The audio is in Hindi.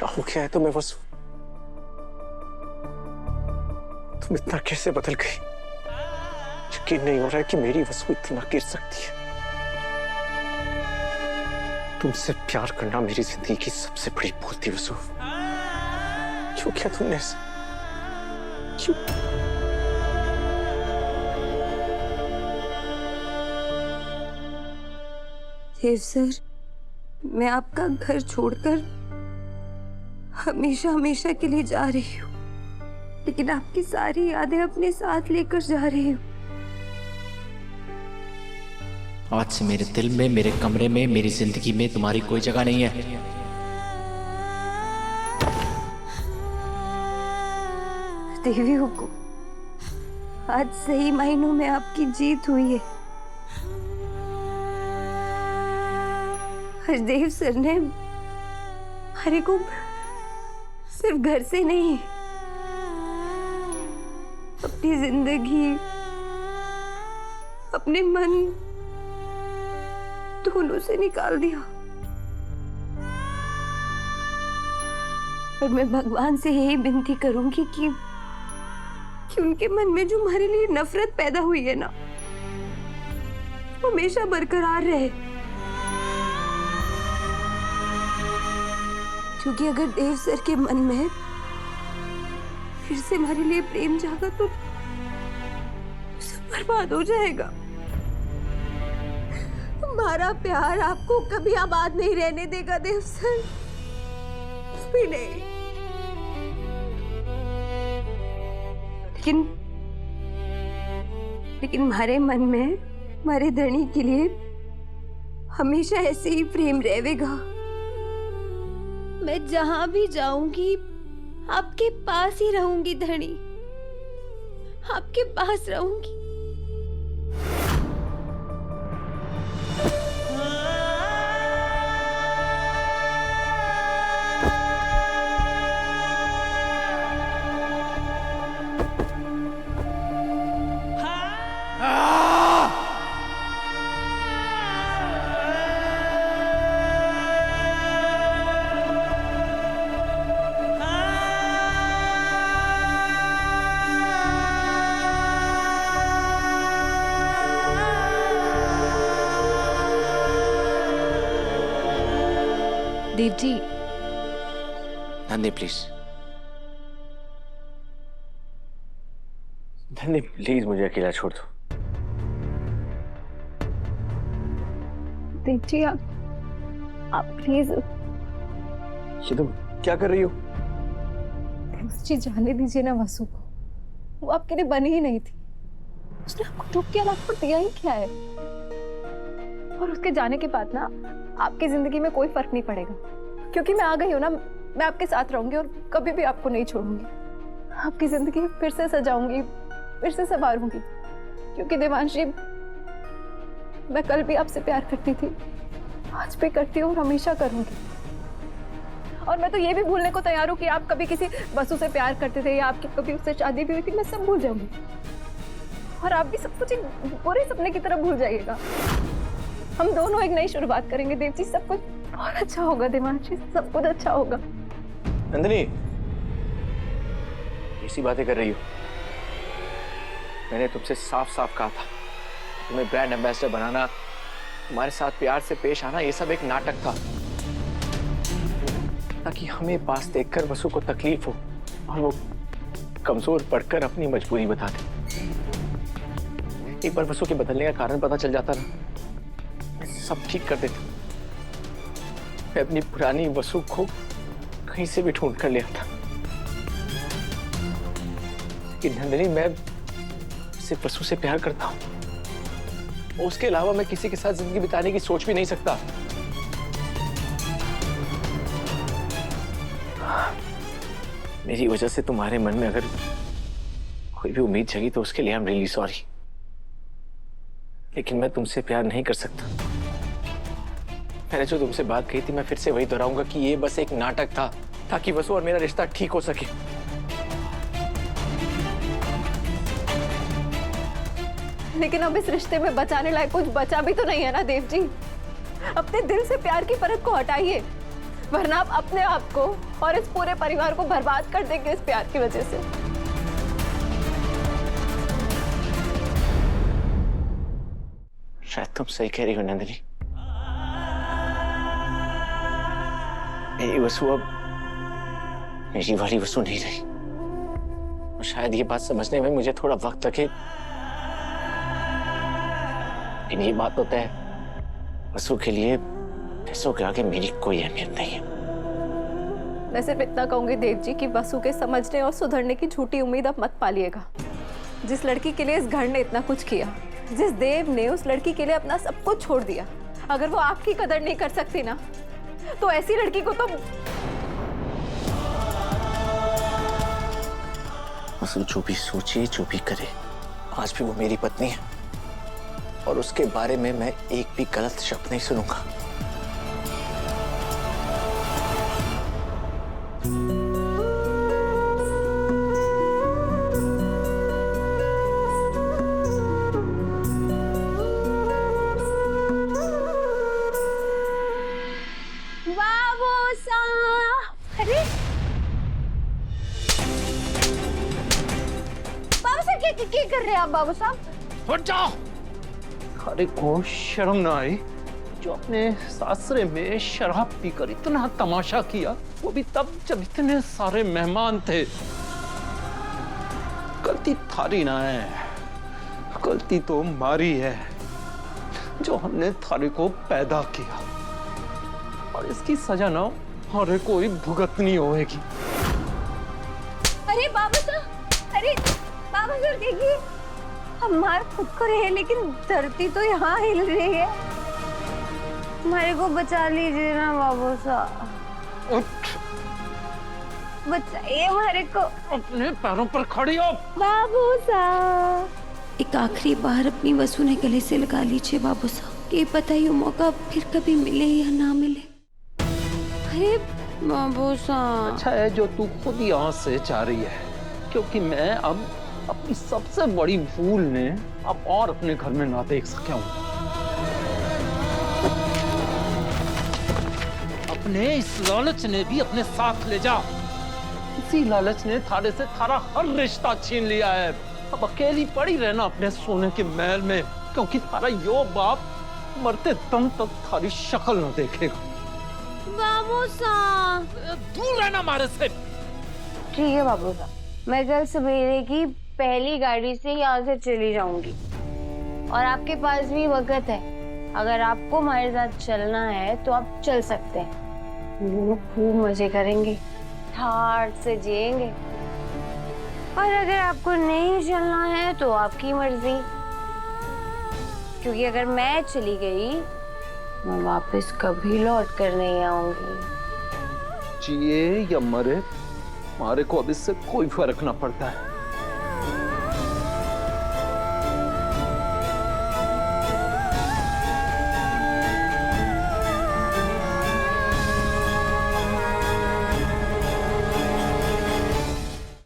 क्या हो गया है तुम्हें वसु? तुम इतना कैसे बदल गई? यकीन नहीं हो रहा है कि मेरी वसु इतना गिर सकती है। तुमसे प्यार करना मेरी जिंदगी की सबसे बड़ी भूल थी वसु। क्यों किया तुमने ऐसा? क्यों? देव सर, मैं आपका घर छोड़कर हमेशा हमेशा के लिए जा रही हूँ, लेकिन आपकी सारी यादें अपने साथ लेकर जा रही हूँ। आज से मेरे दिल में, मेरे कमरे में, मेरी जिंदगी में तुम्हारी कोई जगह नहीं है। देवी हुकुम, आज सही मायनों में आपकी जीत हुई है। हरदेव सर ने हमारे को सिर्फ घर से नहीं, अपनी जिंदगी, अपने मन दोनों से निकाल दिया। और मैं भगवान से यही विनती करूंगी कि उनके मन में जो हमारे लिए नफरत पैदा हुई है ना, वो हमेशा बरकरार रहे। क्योंकि अगर देव सर के मन में फिर से हमारे लिए प्रेम जागा तो सब बर्बाद हो जाएगा। हमारा प्यार आपको कभी आबाद नहीं रहने देगा देव सर, भी नहीं। लेकिन हमारे मन में हमारे धनी के लिए हमेशा ऐसे ही प्रेम रहेगा। मैं जहां भी जाऊंगी आपके पास ही रहूंगी धनी, आपके पास रहूंगी। देव जी। नंदी प्लीज। नंदी प्लीज मुझे अकेला छोड़ दो। देव जी आप प्लीज। ये तुम क्या कर रही हो? जी जाने दीजिए ना वसु को, वो आपके लिए बनी ही नहीं थी। उसने आपको टूट के अलावा दिया ही क्या है? और उसके जाने के बाद ना आपकी जिंदगी में कोई फर्क नहीं पड़ेगा, क्योंकि मैं आ गई हूँ ना। मैं आपके साथ रहूंगी और कभी भी आपको नहीं छोड़ूंगी। आपकी जिंदगी फिर से सजाऊंगी, फिर से संवारूंगी। क्योंकि देवांशी, मैं कल भी आपसे प्यार करती थी, आज भी करती हूँ और हमेशा करूंगी। और मैं तो ये भी भूलने को तैयार हूँ कि आप कभी किसी वसु से प्यार करते थे या आपकी कभी उससे शादी भी हुई थी। मैं सब भूल जाऊंगी और आप भी सब कुछ एक पूरे सपने की तरह भूल जाइएगा। हम दोनों एक नई शुरुआत करेंगे देव जी। सब कुछ बहुत अच्छा होगा देवांशी, सब कुछ अच्छा होगा। नंदिनी, ऐसी बातें कर रही हो? मैंने तुमसे साफ साफ कहा था, तुम्हें ब्रांड एम्बेसडर बनाना, तुम्हारे साथ प्यार से पेश आना, ये सब एक नाटक था, ताकि हमें पास देखकर वसु को तकलीफ हो और वो कमजोर पड़कर अपनी मजबूरी बता दे। एक बार वसु के बदलने का कारण पता चल जाता ना, सब ठीक कर देते। मैं अपनी पुरानी वसु को कहीं से भी ढूंढ कर ले आता। लेकिन नंदिनी, मैं सिर्फ वसु से प्यार करता हूं, उसके अलावा मैं किसी के साथ जिंदगी बिताने की सोच भी नहीं सकता। मेरी वजह से तुम्हारे मन में अगर कोई भी उम्मीद जगी तो उसके लिए आई एम रियली सॉरी। लेकिन मैं तुमसे प्यार नहीं कर सकता। मैंने जो तुमसे बात कही थी, मैं फिर से वही दोहराऊंगा कि ये बस एक नाटक था, ताकि वसु और मेरा रिश्ता ठीक हो सके। लेकिन अब इस रिश्ते में बचाने लायक कुछ बचा भी तो नहीं है ना देव जी। अपने दिल से प्यार की परत को हटाइए। वरना आप अपने आप को और इस पूरे परिवार को बर्बाद कर देंगे इस प्यार की वजह से। शायद तुम सही कह रही हो नंदिनी। मेरी वसु अब मेरी वाली वसु नहीं रही, और शायद ये बात समझने में मुझे थोड़ा वक्त लगे, लेकिन ये बात तो तय है, वसु के लिए पैसों के आगे मेरी कोई अहमियत नहीं है। मैं सिर्फ इतना कहूंगी देव जी कि वसु के समझने और सुधरने की झूठी उम्मीद आप मत पालिएगा। जिस लड़की के लिए इस घर ने इतना कुछ किया, जिस देव ने उस लड़की के लिए अपना सब कुछ छोड़ दिया, अगर वो आपकी कदर नहीं कर सकती ना, तो ऐसी लड़की को तो वसु जो भी सोचे, जो भी करे, आज भी वो मेरी पत्नी है, और उसके बारे में मैं एक भी गलत शब्द नहीं सुनूंगा। क्या कर रहे हैं आप बाबू साहब? हट जाओ। अरे को शर्म ना आई जो अपने सासरे में शराब पीकर इतना तमाशा किया, वो भी तब जब इतने सारे मेहमान थे। गलती थारी ना है, गलती तो हमारी है जो हमने थारे को पैदा किया, और इसकी सजा ना हमारे कोई भुगतनी होगी। अरे बाबू साहब, अरे बाबू साहब देखिए, हम मार खुद को रहे लेकिन धरती तो यहाँ हिल रही है। हमारे को बचा लीजिए ना बाबू साहब, उठ, बचाइए हमारे को। अपने पैरों पर खड़ी हो बाबू साहब। एक आखिरी बार अपनी वसु ने गले से लगा लीजिए बाबू साहब, ये पता ही मौका फिर कभी मिले या ना मिले। अरे बाबू साहब। अच्छा है जो तू खुद यहाँ से जा रही है, क्योंकि मैं अब अपनी सबसे बड़ी भूल ने अब और अपने घर में ना देख सका हूं। अपने इस लालच ने भी अपने साथ ले जा। इसी लालच ने थारे से थारा हर रिश्ता छीन लिया है। अब अकेली पड़ी रहना अपने सोने के महल में, क्योंकि थारा यो बाप मरते दम तक थारी शक्ल न देखेगा। बाबू साहब दूर रहना हमारे से। ठीक है बाबू साहब, मैं कल सवेरे की पहली गाड़ी से यहाँ से चली जाऊंगी, और आपके पास भी वक्त है। अगर आपको हमारे साथ चलना है तो आप चल सकते हैं। हम लोग खूब मजे करेंगे, ठाट से जिएंगे। और अगर आपको नहीं चलना है तो आपकी मर्जी, क्योंकि अगर मैं चली गई मैं वापस कभी लौट कर नहीं आऊंगी। जिए या मरे, हमारे को अब इससे कोई फर्क ना पड़ता है।